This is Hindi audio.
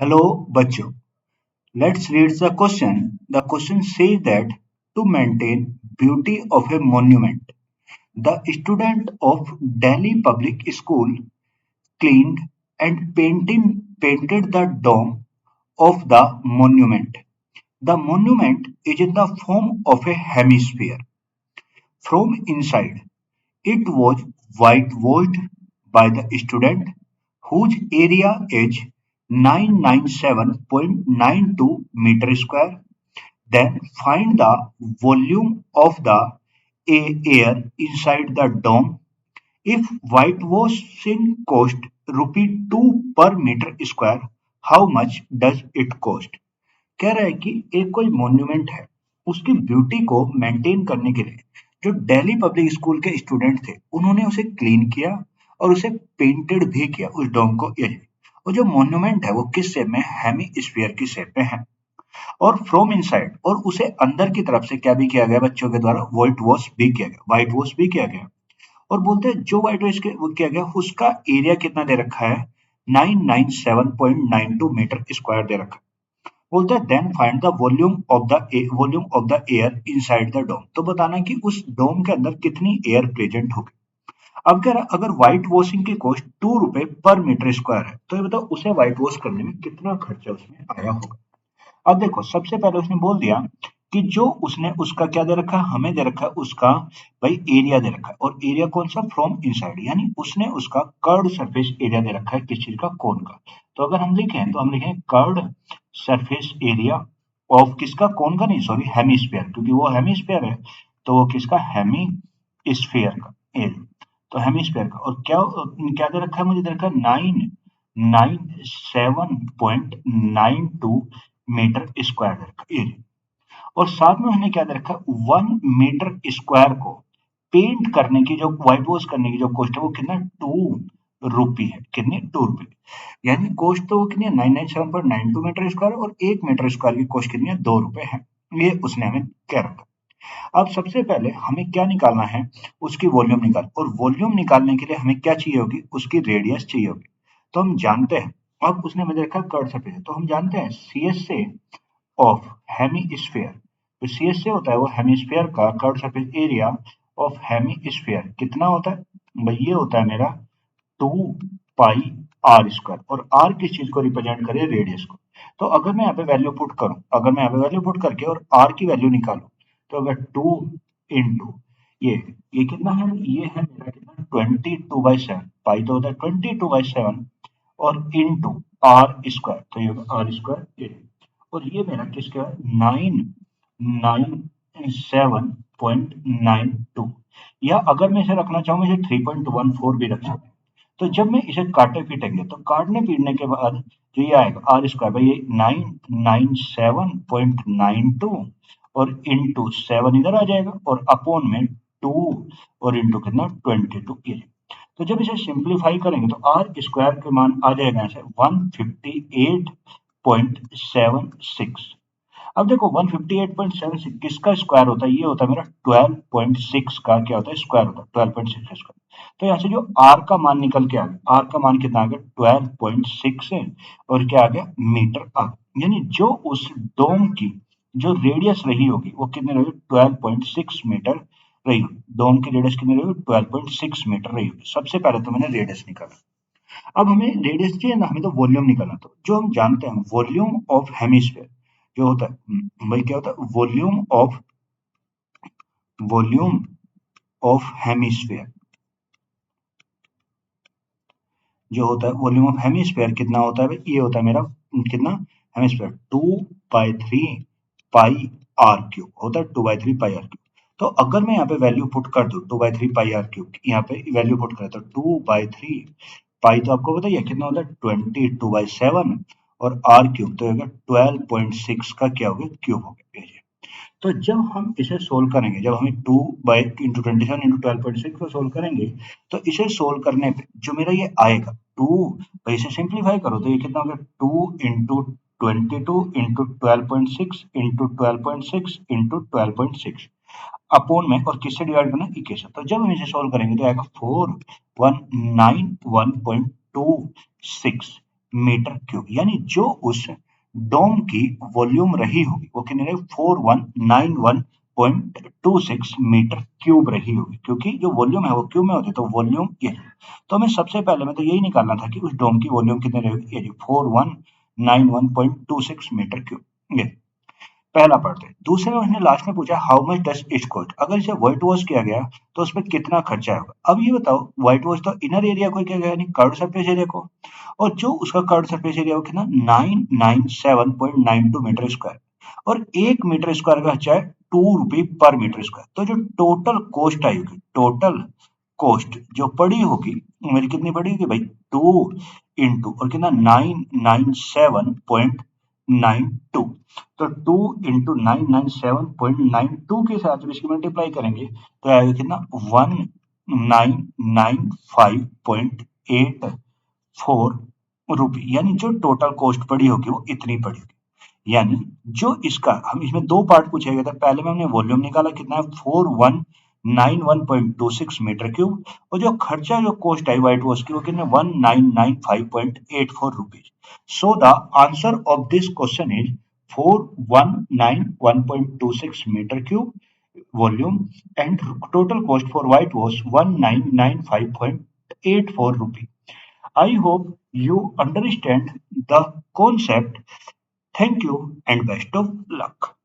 Hello, बच्चों. Let's read the question. The question says that to maintain beauty of a monument, the student of Delhi Public School cleaned and painted the dome of the monument. The monument is in the form of a hemisphere. From inside, it was whitewashed by the student, whose area is 997.92 meter square. Then find the volume of the air inside the dome. If whitewashing cost rupee 2 per meter square, how much does it cost? कह रहा है कि एक कोई मॉन्यूमेंट है, उसकी ब्यूटी को मेंटेन करने के लिए जो दिल्ली पब्लिक स्कूल के स्टूडेंट थे उन्होंने उसे क्लीन किया और उसे पेंटेड भी किया उस डोम को ये। और जो मॉन्यूमेंट है वो किस शेप में, हेमी स्फीयर की शेप में है। और फ्रॉम इनसाइड, और उसे अंदर की तरफ से क्या भी किया गया बच्चों के द्वारा, व्हाइट वॉश भी किया गया, व्हाइट वॉश भी किया गया। और बोलते हैं जो व्हाइट वॉश वो किया गया उसका एरिया कितना दे रखा है, 997.92 मीटर स्क्वायर दे रखा है। बोलता है then find the volume of the air inside the dome. तो बताना कि उस डोम के अंदर कितनी एयर प्रेजेंट होगी। अब कह रहा अगर व्हाइट वॉशिंग की कॉस्ट 2 रुपए पर मीटर स्क्वायर है तो ये बताओ उसे व्हाइट वॉश करने में कितना खर्चा उसमें आया होगा। अब देखो सबसे पहले उसने बोल दिया कि जो उसने उसका क्या दे रखा है, हमें दे रखा है उसका भाई एरिया दे रखा है। और एरिया कौन सा, फ्रॉम इनसाइड, यानी उसने उसका कर्व सरफेस एरिया दे रखा है किस चीज का, कोन का। तो अगर हम लिखें तो हम लिखें कर्व सरफेस एरिया ऑफ किसका, कोन का नहीं, सॉरी हेमिस्फीयर, क्योंकि वो हेमिस्फीयर है तो वो किसका, हेमी स्फीयर का एरिया। तो हेमिस्फीयर का, और क्या क्या दे रखा है, मुझे दे रखा है 997.92 मीटर स्क्वायर दे रखा है एरिया। और साथ में हमने क्या दे रखा है, 1 मीटर स्क्वायर को पेंट करने की जो व्हाइट वॉश करने की जो कॉस्ट है वो कितना, 2 रुपी है। कितनी, 2 रुपये। यानी कॉस्ट तो वो कितनी है, 997.92 मीटर स्क्वायर, और 1 मीटर स्क्वायर की कॉस्ट कितनी है, 2 रुपए है। ये उसने हमें कह रखा। अब सबसे पहले हमें क्या निकालना है, उसकी वॉल्यूम निकाल, और वॉल्यूम निकालने के लिए हमें क्या चाहिए होगी, उसकी रेडियस चाहिए होगी। तो हम जानते हैं, अब उसने मुझे रखा कर्व सरफेस, तो हम जानते हैं सी एस से ऑफ हेमिस्फीयर। तो सी एस से होता है वो हेमिस्फीयर का curve surface area of hemisphere कितना होता है भाई, ये होता है मेरा 2 पाई r स्क्वायर। और r किस चीज को रिप्रेजेंट करे, रेडियस को। तो अगर मैं यहाँ पे वैल्यू पुट करूं, अगर मैं यहाँ पे वैल्यू पुट करके और r की वैल्यू निकालूं, तो अगर 2 इंटू ये कितना है, ये है मेरा कितना, 22/7। पाई तो होता है 22/7, और इंटू आर स्क्वायर, तो ये होगा आर स्क्वायर। और ये मेरा किसका है, 997.92। या अगर मैं इसे रखना चाहूँ, इसे 3.14 भी रख सकते हैं। तो जब मैं इसे काटे पीटेंगे तो काटने पीटने के बाद जो ये आएगा आर स्क्वायर भाई, ये 997.92 और इंटू 7 इधर आ जाएगा, और अपॉन में 2, और इंटू कितना, 22 ये। तो जब इसे सिंप्लीफाई करेंगे तो आर स्क्वायर के मान आ जाएगा ऐसे 158.76। अब देखो 158.76 किसका स्क्वायर होता है, ये होता है मेरा 12.6 का क्या होता है, स्क्वायर होता है 12.6 का स्क्वायर। तो यहाँ से जो आर का मान निकल के आ गया, आर का मान कितना आ गया, 12.6 है, और क्या आ गया, मीटर आ गया। यानी जो उस डोम की जो रेडियस रही होगी वो कितनी रहेगी, 12.6 मीटर रही होगी। डोम की रेडियस कितनी रही होगी, 12.6 मीटर रही होगी। सबसे पहले तो मैंने रेडियस निकाला। अब हमें रेडियस चाहिए ना, हमें तो वॉल्यूम निकालना। तो जो हम जानते हैं वॉल्यूम ऑफ हेमिस्फीयर जो होता है, भाई क्या होता है, वॉल्यूम ऑफ हेमिस्फीयर जो होता है, वॉल्यूम ऑफ हेमिस्फीयर कितना होता है भाई, ये होता है मेरा कितना, हेमिस्फीयर 2/3 पाई r क्यूब होता है, 2/3 पाई r क्यूब। तो अगर मैं यहाँ पे वैल्यू पुट कर दूं 2/3 पाई r क्यूब, यहाँ पे वैल्यू पुट करें तो 2/3 पाई तो आपको पता ही है कितना होता है, 22/7, और r क्यूब तो होगा 12.6 का क्या हो गया, क्यूब हो गया। तो जब हम इसे सोल्व करेंगे, जब हमें 2/27 × 12.6 को सोल्व करेंगे, तो इसे सोल्व करने पे जो मेरा ये आएगा 2, भाई इसे सिंप्लीफाई करो तो ये कितना होगा, 2 × 22 × 12.6 × 12.6 अपॉन में, और किससे डिवाइड करना, इक्वेशन। तो जब हम इसे सोल्व करेंगे तो आएगा 4191.26 मीटर क्यूब, यानी जो उस डोम की वॉल्यूम रही होगी वो कितनी रही, 4191.26 मीटर क्यूब रही होगी, क्योंकि जो वॉल्यूम है वो क्यूब में होती है, तो वॉल्यूम ये। तो हमें सबसे पहले में तो यही निकालना था कि उस डोम की वॉल्यूम कितनी रहेगी, ये 4191.26 मीटर क्यूब। ये पहला पढ़ते हैं। दूसरे में उसने लास्ट में पूछा how much does it cost, अगर इसे व्हाइट वॉश किया गया तो उसमें कितना खर्चा होगा। अब ये बताओ, व्हाइट वॉश तो इनर एरिया को किया गया, यानी कर्व सरफेस एरिया को, और जो उसका कर्व सरफेस एरिया वो कितना 997.92 मीटर स्क्वायर, और 1 मीटर स्क्वायर का खर्चा है 2 रुपये पर मीटर स्क्वायर। तो जो टोटल कॉस्ट आएगी, टोटल कॉस्ट जो पड़ी होगी मेरी कितनी पड़ी होगी भाई, 2 इंटू और कितना 997.92, तो 2 इंटू 997.92 के साथ जब इसकी मल्टीप्लाई करेंगे तो आएगा कितना 1995.84 रुपये, यानी जो टोटल कॉस्ट पड़ी होगी वो इतनी पड़ी होगी। यानी जो इसका हम इसमें दो पार्ट पूछे गए थे, पहले में हमने वॉल्यूम निकाला कितना है 4191.26 मीटर क्यूब, और जो खर्चा जो कॉस्ट आई व्हाइट वॉश की वो कितना 1995.84 rupees. So the answer of this question is 4191.26 meter cube volume and total cost for white was 1995.84 rupee. I hope you understand the concept. Thank you and best of luck.